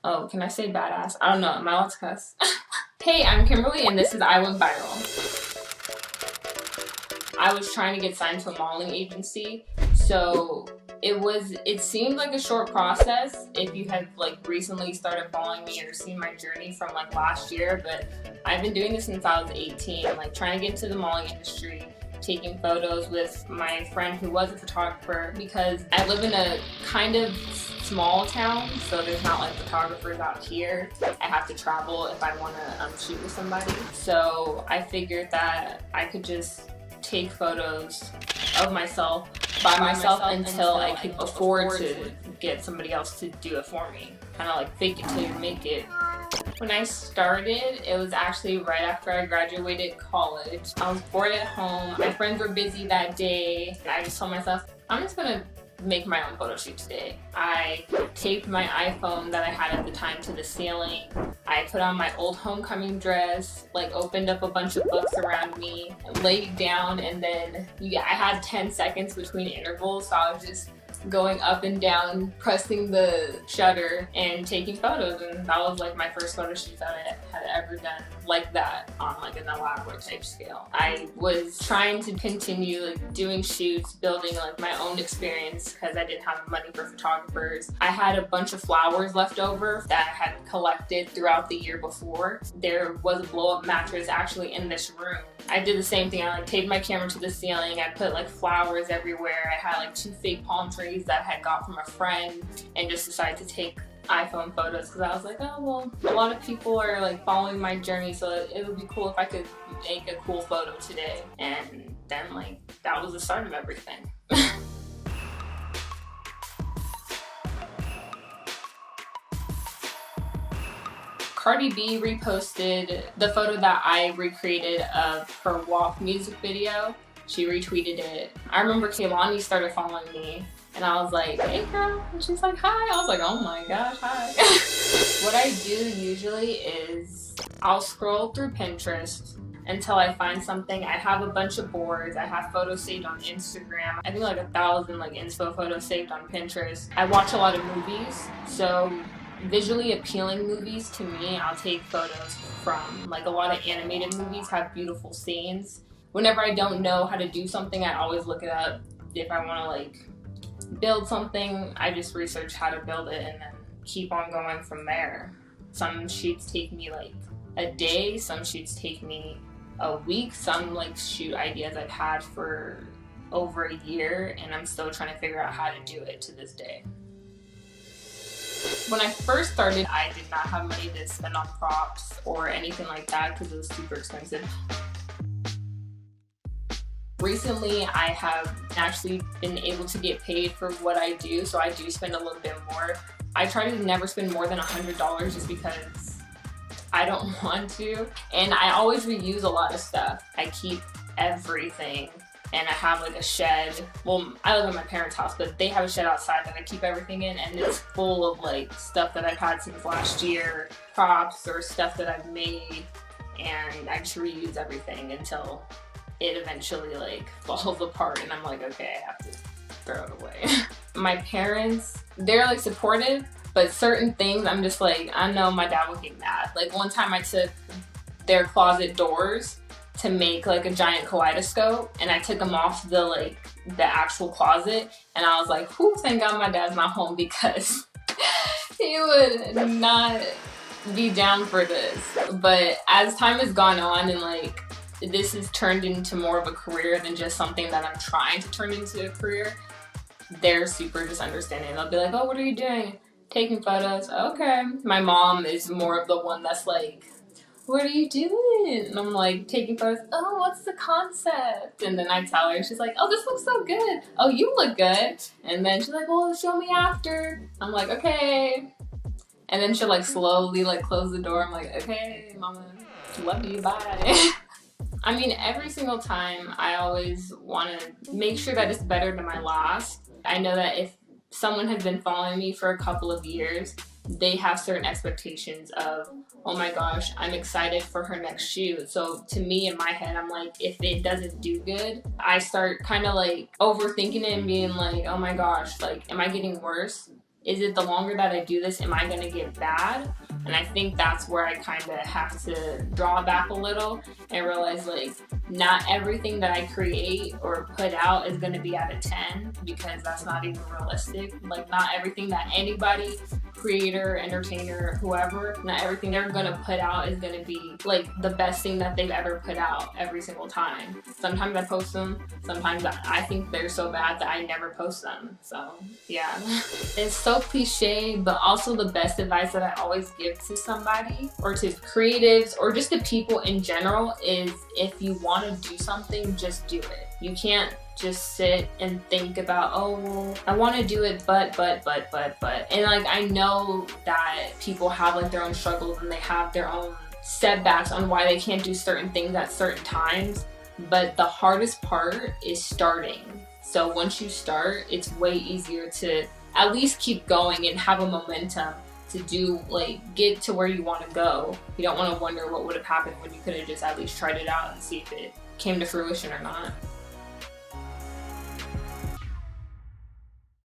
Oh, can I say badass? I don't know. Am I allowed to cuss? Hey, I'm Kimberly, and this is I Went Viral. I was trying to get signed to a modeling agency, so it seemed like a short process if you had like recently started following me or seen my journey from like last year, but I've been doing this since I was 18, like trying to get into the modeling industry, taking photos with my friend who was a photographer, because I live in a kind of small town, so there's not like photographers out here. I have to travel if I want to shoot with somebody. So I figured that I could just take photos of myself by myself until I could afford to get somebody else to do it for me. Kind of like fake it till you make it. When I started, it was actually right after I graduated college. I was bored at home. My friends were busy that day. I just told myself, I'm just gonna make my own photo shoot today. I taped my iPhone that I had at the time to the ceiling. I put on my old homecoming dress, like opened up a bunch of books around me, laid down, and then I had 10 seconds between intervals, so I was just going up and down, pressing the shutter and taking photos, and that was like my first photo shoot that I had ever done like that on like an elaborate type scale. I was trying to continue like doing shoots, building like my own experience because I didn't have money for photographers. I had a bunch of flowers left over that I had collected throughout the year before. There was a blow-up mattress actually in this room. I did the same thing. I like taped my camera to the ceiling. I put like flowers everywhere. I had like 2 fake palm trees that I had got from a friend, and just decided to take iPhone photos because I was like, oh well, a lot of people are like following my journey, so it would be cool if I could make a cool photo today. And then like that was the start of everything. Cardi B reposted the photo that I recreated of her Walk music video. She retweeted it. I remember Kaylani started following me, and I was like, hey girl, and she's like, hi. I was like, oh my gosh, hi. What I do usually is I'll scroll through Pinterest until I find something. I have a bunch of boards. I have photos saved on Instagram. I think like 1,000 like inspo photos saved on Pinterest. I watch a lot of movies, so visually appealing movies to me, I'll take photos from. Like a lot of animated movies have beautiful scenes. Whenever I don't know how to do something, I always look it up. If I want to like build something, I just research how to build it and then keep on going from there. Some shoots take me like a day, some shoots take me a week, some like shoot ideas I've had for over a year, and I'm still trying to figure out how to do it to this day. When I first started, I did not have money to spend on props or anything like that because it was super expensive. Recently, I have actually been able to get paid for what I do, so I do spend a little bit more. I try to never spend more than $100 just because I don't want to. And I always reuse a lot of stuff. I keep everything. And I have like a shed. Well, I live in my parents' house, but they have a shed outside that I keep everything in, and it's full of like stuff that I've had since last year, props or stuff that I've made, and I just reuse everything until it eventually like falls apart and I'm like, okay, I have to throw it away. My parents, they're like supportive, but certain things I'm just like, I know my dad would get mad. Like one time I took their closet doors to make like a giant kaleidoscope, and I took them off the actual closet, and I was like, whew, thank God my dad's not home because he would not be down for this. But as time has gone on and like this has turned into more of a career than just something that I'm trying to turn into a career, they're super just understanding. They'll be like, oh, what are you doing? Taking photos. Okay. My mom is more of the one that's like, what are you doing? And I'm like, taking photos. Oh, what's the concept? And then I tell her, she's like, oh, this looks so good. Oh, you look good. And then she's like, well, show me after. I'm like, okay. And then she'll like slowly like close the door. I'm like, okay, mama, love you, bye. I mean, every single time I always want to make sure that it's better than my last. I know that if someone has been following me for a couple of years, they have certain expectations of, oh my gosh, I'm excited for her next shoot. So to me, in my head, I'm like, if it doesn't do good, I start kind of like overthinking it and being like, oh my gosh, like, am I getting worse? is it the longer that I do this, am I gonna get bad? And I think that's where I kind of have to draw back a little and realize, like, not everything that I create or put out is gonna be out of 10, because that's not even realistic. Like, not everything that anybody, creator, entertainer, whoever, not everything they're gonna put out is gonna be like the best thing that they've ever put out every single time. Sometimes I post them, sometimes I think they're so bad that I never post them. So yeah, it's so cliche, but also the best advice that I always give to somebody, or to creatives, or just to people in general, is if you want to do something, just do it. You can't just sit and think about, oh, well, I want to do it, but. And like, I know that people have like their own struggles and they have their own setbacks on why they can't do certain things at certain times. But the hardest part is starting. So once you start, it's way easier to at least keep going and have a momentum to do, like, get to where you want to go. You don't want to wonder what would have happened when you could have just at least tried it out and see if it came to fruition or not.